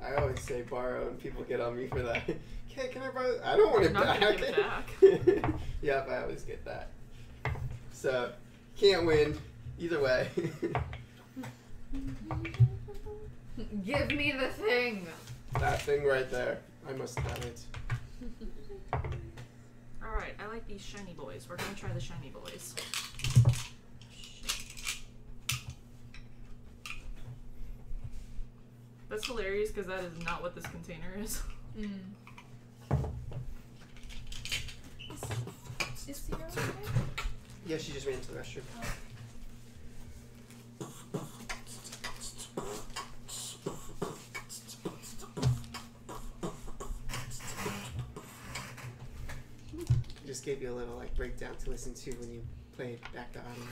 I always say borrow, and people get on me for that. Okay, can I borrow? I don't want it You're not back. gonna give it back. Yep, I always get that. So, can't win either way. Give me the thing. That thing right there. I must have it. Alright, I like these shiny boys. We're gonna try the shiny boys. That's hilarious because that is not what this container is. Is Sierra okay? Yeah, she just ran into the restroom. Just gave you a little like breakdown to listen to when you play it back to audio.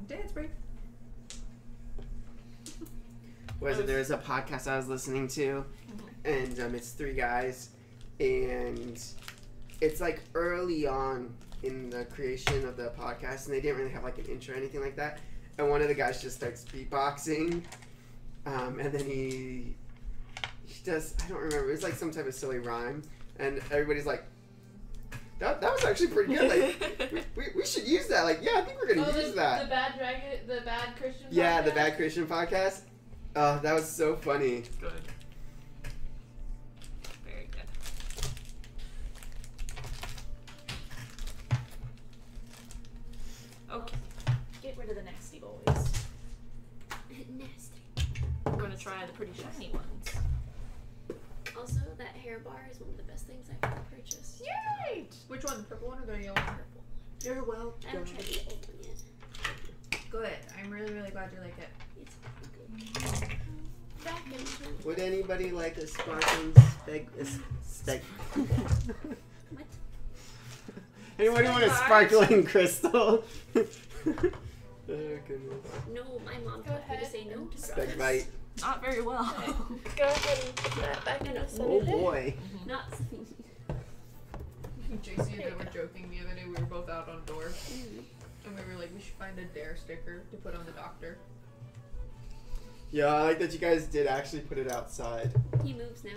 Dance break. Was it? There was a podcast I was listening to, and it's 3 guys, and it's like early on in the creation of the podcast, and they didn't really have like an intro or anything like that. And one of the guys just starts beatboxing, and then he does, I don't remember, it was like some type of silly rhyme, and everybody's like, that was actually pretty good. Like, we should use that. Like, yeah, I think we're gonna use that. The bad Christian. Yeah, the podcast? Bad Christian podcast. Oh, that was so funny. Good. Very good. Okay. Get rid of the nasty boys. Nasty. We're gonna try the pretty shiny ones. Also, that hair bar is one of the best things I've ever purchased. Yay! Which one? The purple one or the yellow one? You're welcome. I haven't tried the old one yet. Good. I'm really, really glad you like it. It's good. Back into Would anybody like a sparkling speg? what? Anybody want a sparkling crystal? Oh goodness. No, my mom Go told me to ahead. say no to Speg drugs. bite. Not very well. Go ahead and put that back in the Oh boy. Not JC and I were joking the other day. We were both out on doors, and we were like, we should find a dare sticker to put on the doctor. Yeah, I like that you guys did actually put it outside. He moves now.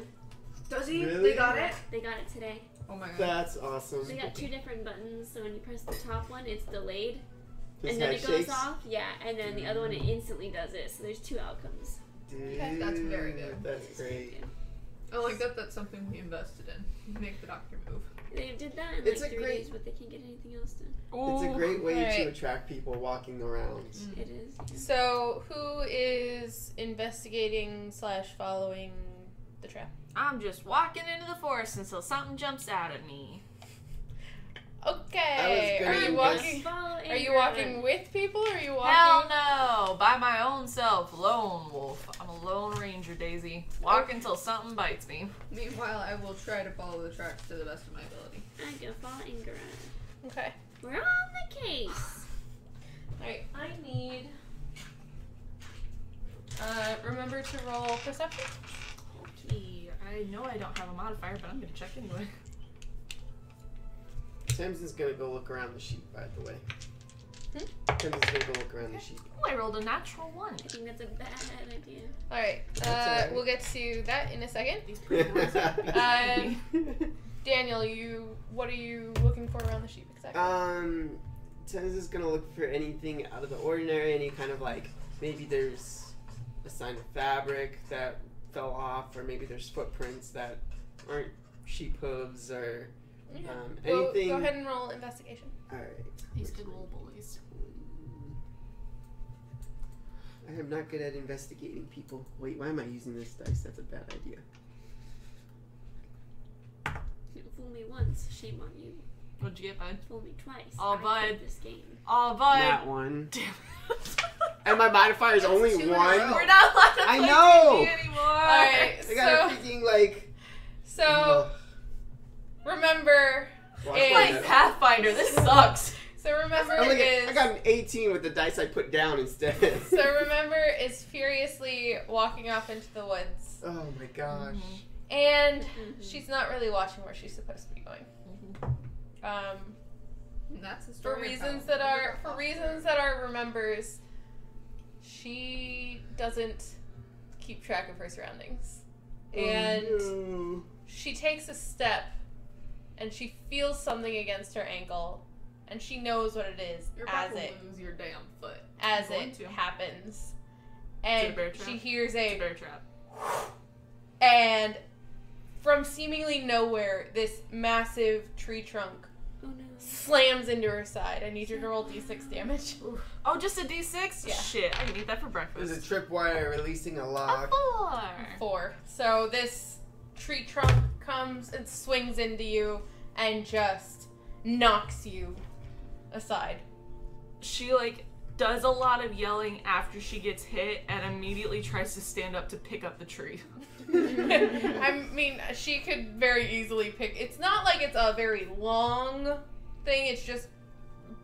Does he? Really? They got it? They got it today. Oh my god. That's awesome. They got 2 different buttons, so when you press the top one, it's delayed. His and then head it goes shakes. off, yeah, and then the other one, it instantly does it. So there's 2 outcomes. Dude, That's very good. That's It's very great. good. I like that. That's something we invested in. Make the doctor move. They did that in It's like a 3 great- days, but they can't get anything else done. It's a great way to Alright. attract people walking around. It is. Yeah. So, who is investigating / following the trap? I'm just walking into the forest until something jumps out at me. Okay. I Are was you gonna walking? Follow Are you Ingrid. walking with people, or are you walking? Hell no! By my own self, lone wolf. I'm a lone ranger, Daisy. Walk until something bites me. Meanwhile, I will try to follow the tracks to the best of my ability. I'm gonna follow Ingrid. Okay. We're on the case. Alright, I need. Remember to roll perception. Okay, I know I don't have a modifier, but I'm gonna check anyway. Tamsin's gonna go look around the sheep, by the way. Tamsin's gonna go look around the sheep. Oh, I rolled a natural 1. I think that's a bad idea. Alright, That's alright. we'll get to that in a second. These pretty boys are being Daniel, what are you looking for around the sheep exactly? Tamsin's gonna look for anything out of the ordinary, any kind of like, maybe there's a sign of fabric that fell off, or maybe there's footprints that aren't sheep hooves, or Well, anything. go ahead and roll investigation. Alright. These good little bullies. I am not good at investigating people. Wait, why am I using this dice? That's a bad idea. Fool me once, shame on you. What'd you get, bud? Fool me twice. Oh, I bud. quit this game. Oh, bud. That one. Damn it. And my modifier is only 2 in a one. row. We're not allowed to I play know. D&D anymore. Alright, I got a freaking like. so remember, Watch It's my Like notes. Pathfinder, this sucks. so remember I is got an 18 with the dice I put down instead. so remember is furiously walking off into the woods, Oh my gosh. and she's not really watching where she's supposed to be going. That's the For story of reasons how- that are remembers, she doesn't keep track of her surroundings, and Oh, she takes a step, and she feels something against her ankle, and she knows what it is You're as about to it lose your damn foot. as going it to. happens, it a and bear trap? she hears It's a a bear trap. and from seemingly nowhere, this massive tree trunk Oh no. slams into her side. I need you to roll d6 damage. Oh, just a D6? Yeah. Shit, I can eat that for breakfast. There's a tripwire releasing a A log. 4. 4. So this tree trunk comes and swings into you and just knocks you aside. She, like, does a lot of yelling after she gets hit and immediately tries to stand up to pick up the tree. I mean, she could very easily pick. It's not like it's a very long thing. It's just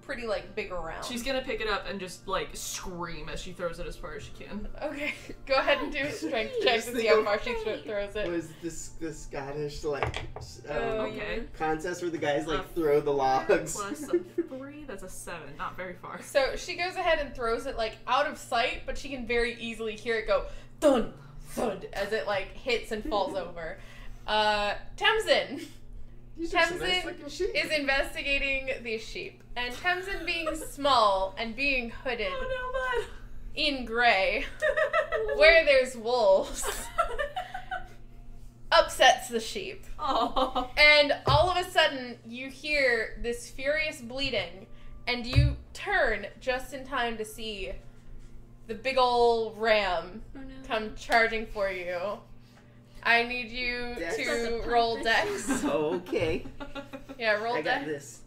pretty like big around. She's gonna pick it up and just, like, scream as she throws it as far as she can. Okay. Go ahead and do a strength check to Just see how think far she throws it. Was this the Scottish like Oh, Okay. contest where the guys like throw the logs? Plus a 3, that's a 7. Not very far. So she goes ahead and throws it like out of sight, but she can very easily hear it go thud, thud as it like hits and falls over. Tamsin These are some Tamsin nice looking sheep. is investigating these sheep, and Tamsin being small and being hooded Oh no, in gray, bud. where there's wolves, upsets the sheep. Oh. And all of a sudden, you hear this furious bleating, and you turn just in time to see the big ol' ram Oh no. come charging for you. I need you Dex? to roll dex. Oh, okay. Yeah, roll I got dex. this.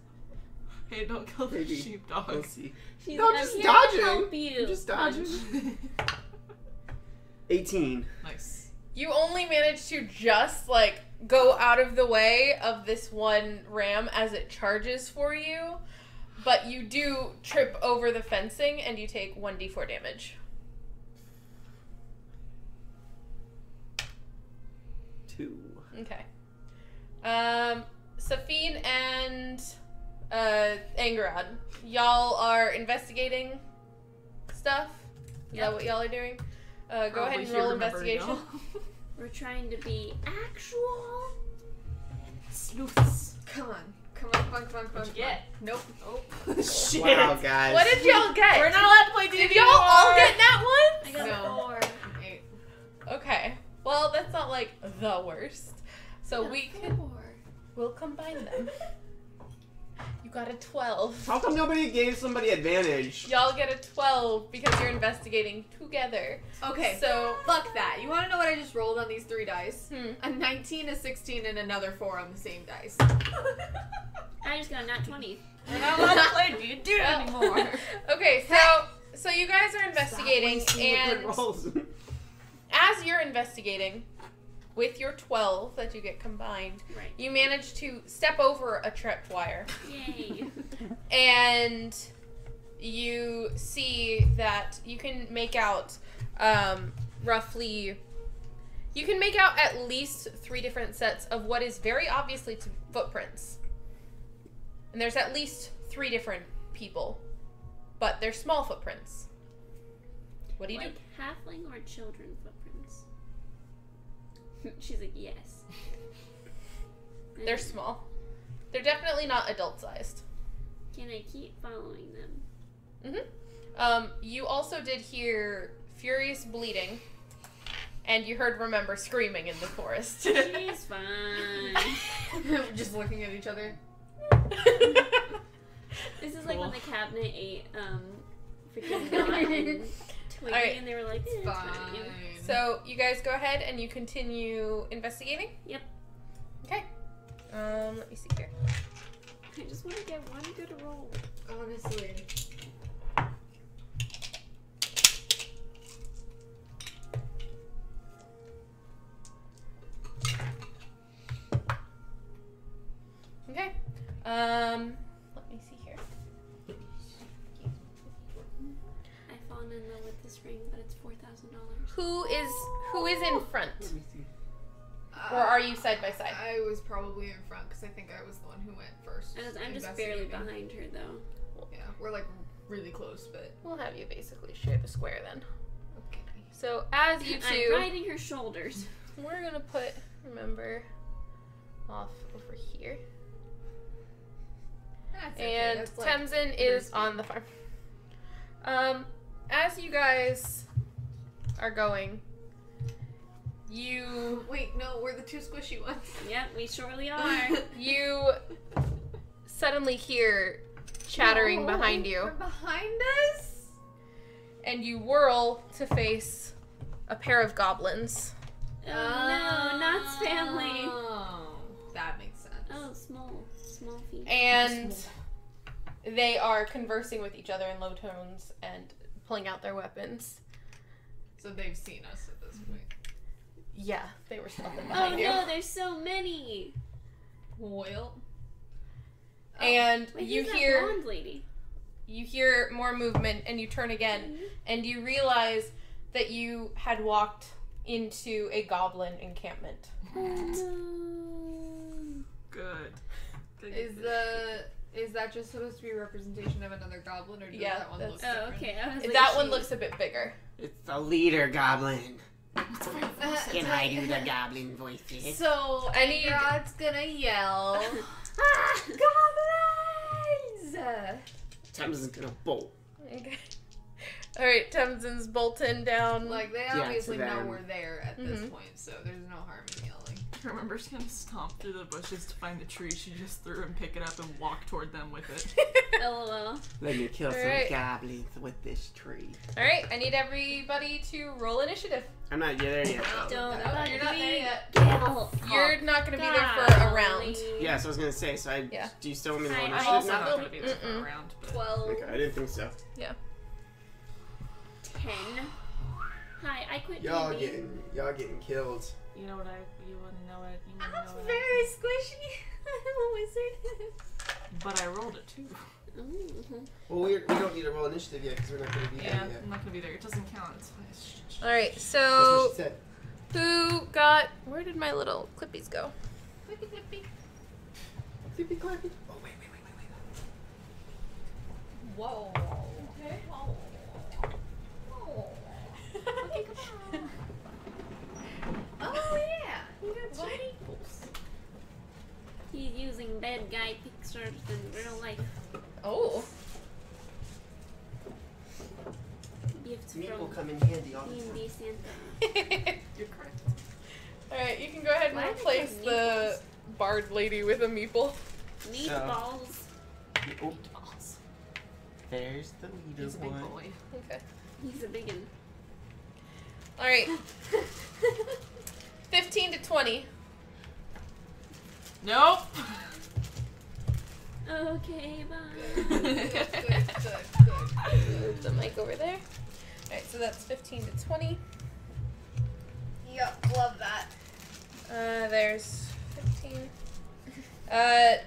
Hey, don't kill the Maybe. We'll sheepdog. see. She's No, like, I'm I'm just here dodging. to help you. I'm just dodging. Punch. 18. Nice. You only manage to just like go out of the way of this one ram as it charges for you, but you do trip over the fencing and you take 1d4 damage. 2. Okay. Safine and Angerad, y'all are investigating stuff. Is that what y'all are doing? Go ahead Probably and here roll remembering investigation. y'all. We're trying to be actual. Sleuths. Come on, come on, come on, come on, come on. What'd you get? Nope. Oh. Shit. Wow, guys. What did y'all get? We're not allowed to play D&D Did y'all all anymore. get that I one? got No. a 4. 8. Okay. Well, that's not like the worst. So A we can 4. we'll combine them. You got a 12. How come nobody gave somebody advantage? Y'all get a 12 because you're investigating together. Okay, So, fuck that. You want to know what I just rolled on these 3 dice? hmm. A 19, a 16, and another 4 on the same dice. I just got a nat 20. We're not allowed to play D&D Well, anymore. Okay, so you guys are investigating, Stop wasting the good and rolls. as you're investigating, with your 12 that you get combined, Right. you manage to step over a tripwire, Yay. and you see that you can make out roughly. You can make out at least 3 different sets of what is very obviously footprints. And there's at least 3 different people, but they're small footprints. What do you Like halfling or children footprints? She's like, yes. do? They're small. They're definitely not adult-sized. Can I keep following them? You also did hear furious bleeding, and you heard Remember screaming in the forest. She's fine. Just looking at each other. This is like when Cool. the cabinet ate freaking Dot and Twiggy, Alright. and they were like, eh, it's Fine. fine. So you guys go ahead and you continue investigating. Yep. Okay. Let me see here. I just want to get one good roll. Honestly. in love with this ring, but it's $4,000. Who is in front? Let me see. Or are you side by side? I was probably in front because I think I was the one who went first. I'm just barely investigating. behind her, though. Yeah, we're like really close, but We'll have you basically share the square then. okay. So as you I'm two, riding her shoulders. we're gonna put, remember, off over here. That's okay, And that's, like, Temsin is on the farm. As you guys are going, you Wait, no, we're the two squishy ones. Yep, we surely are. you suddenly hear chattering behind you, From behind us? and you whirl to face a pair of goblins. Oh no, Knott's family. Oh, that makes sense. Oh, small feet. And they are conversing with each other in low tones and pulling out their weapons. So they've seen us at this point. Yeah, they were stealthing Oh behind you. no, there's so many. Well, And Wait, you who's that hear blonde lady? you hear more movement, and you turn again, and you realize that you had walked into a goblin encampment. Oh no. Good. is that just supposed to be a representation of another goblin, or does Yeah, that one that's- look Oh, different? okay. I was like, That one she- looks a bit bigger. It's the leader goblin. Can I do the goblin voices? So, I need- God's gonna yell, goblins! Tamsin's gonna bolt. Okay. Alright, Temsin's bolting down. Like, they Yeah, obviously to know them. we're there at this Mhm. point, so there's no harm in yelling. I remember she's gonna stomp through the bushes to find the tree she just threw and pick it up and walk toward them with it. LOL. Let me kill Alright. some goblins with this tree. Alright, I need everybody to roll initiative. I'm not there yet. though. Don't No, bug you're not me. there yet. Get You're not gonna be there for a round. Yeah, so I was gonna say, so Yeah. do you still want me to Hi, roll I'm I'm initiative also now? not gonna be there for Mm-mm. a round, but 12. Okay, I didn't think so. 10. Hi, I quit Y'all gaming. getting killed. you know what you wanna know it. You wanna know I'm what very squishy. I'm a wizard. But I rolled it too. Ooh. Well, we don't need to roll initiative yet because we're not gonna be Yeah, there yet. I'm not gonna be there. It doesn't count. It's fine. Alright, That's so what she said. who got where did my little clippies go? Clippy, clippy. Clippy clappy. Oh wait. Whoa. Okay. Okay, come on. Oh, yeah. You got staples. He's using bad guy pictures in real life. Oh. Gifts Meat will from come in handy all the time. D&D Santa. You're correct. Alright, you can go ahead and Why are they replace called the bard lady with a meeple. Meatballs. Oh, there's the leader He's a big one. boy. Okay. He's a big one. Alright. 15 to 20. Nope. Okay, bye. Good. Move the mic over there. Alright, so that's 15 to 20. Yep, love that. There's 15. 10,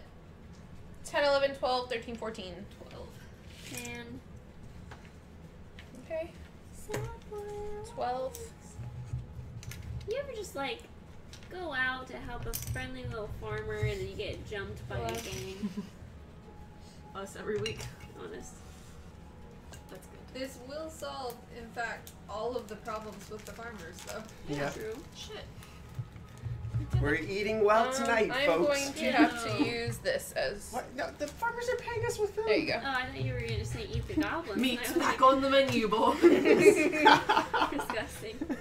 11, 12, 13, 14. 12. 10. Okay. 12. You ever just like go out to help a friendly little farmer and then you get jumped by a Hello. gang? Us every week. Honest. That's good. This will solve, in fact, all of the problems with the farmers, though. Yeah. True. Shit. We're eating well tonight, I'm folks. going to have to use this as. What? No, the farmers are paying us with food. There you go. Oh, I thought you were gonna say eat the goblins. Meat and I was back like, on the menu, boys. disgusting.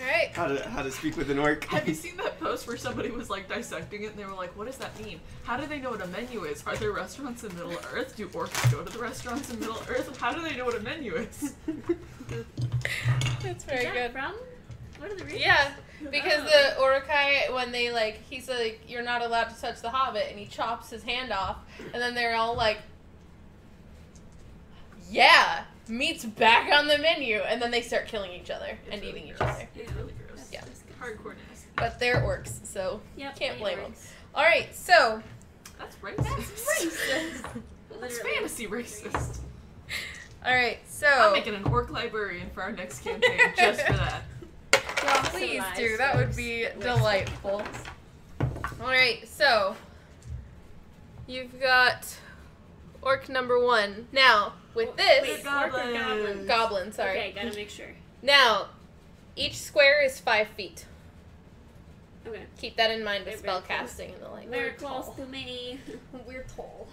Alright. How to speak with an orc. Have you seen that post where somebody was like dissecting it and they were like, what does that mean? How do they know what a menu is? Are there restaurants in Middle Earth? Do orcs go to the restaurants in Middle Earth? How do they know what a menu is? That's Is very that good. from? What are the reasons? Yeah, because the Urukai, when they like, he's like, you're not allowed to touch the Hobbit, and he chops his hand off, and then they're all like, yeah, meat's back on the menu, and then they start killing each other and It's really eating each gross. other. It's really gross. Yeah. Hardcore nasty. But they're orcs, so Yep, can't it blame them. works. All right, so That's racist. That's Literally. fantasy racist. Alright, I'm so making an orc librarian for our next campaign just for that. please do. That would be delightful. Alright, so you've got orc number 1. Now, with this Wait, orc or goblin? goblin, sorry. Okay, gotta make sure. Now, each square is 5 feet. Okay. Keep that in mind with They're very spell casting and the like. Very close to me. We're tall.